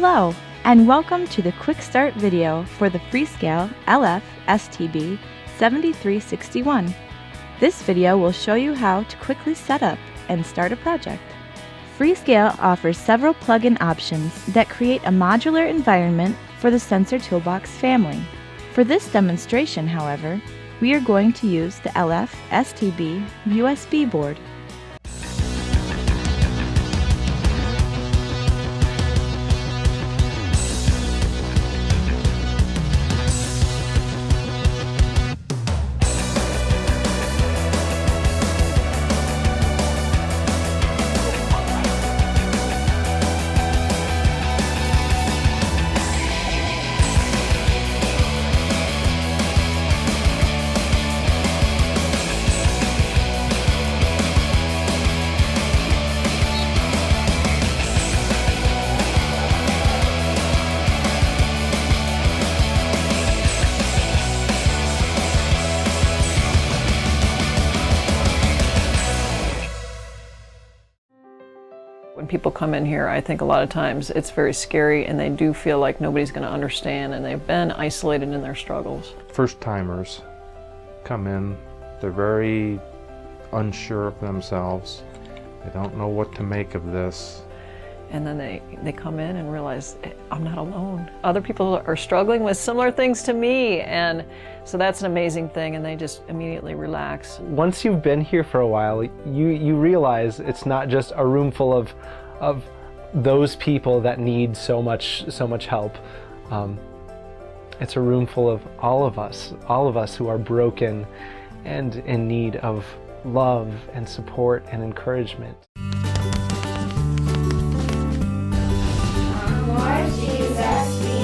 Hello, and welcome to the Quick Start video for the Freescale LF STB 7361. This video will show you how to quickly set up and start a project. Freescale offers several plugin options that create a modular environment for the Sensor Toolbox family. For this demonstration, however, we are going to use the LF STB USB board. When people come in here, I think a lot of times it's very scary and they do feel like nobody's going to understand and they've been isolated in their struggles. First-timers come in, they're very unsure of themselves, they don't know what to make of this. And then they come in and realize, I'm not alone. Other people are struggling with similar things to me, and so that's an amazing thing, and they just immediately relax. Once you've been here for a while, you realize it's not just a room full of those people that need so much help. It's a room full of all of us who are broken and in need of love and support and encouragement.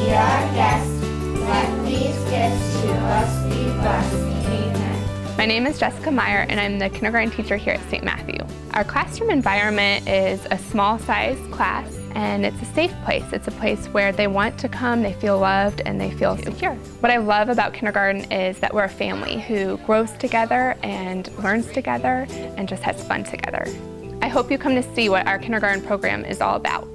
Our guest, let these gifts to us be blessed. Amen. My name is Jessica Meyer, and I'm the kindergarten teacher here at St. Matthew. Our classroom environment is a small-sized class, and it's a safe place. It's a place where they want to come, they feel loved, and they feel secure. What I love about kindergarten is that we're a family who grows together and learns together and just has fun together. I hope you come to see what our kindergarten program is all about.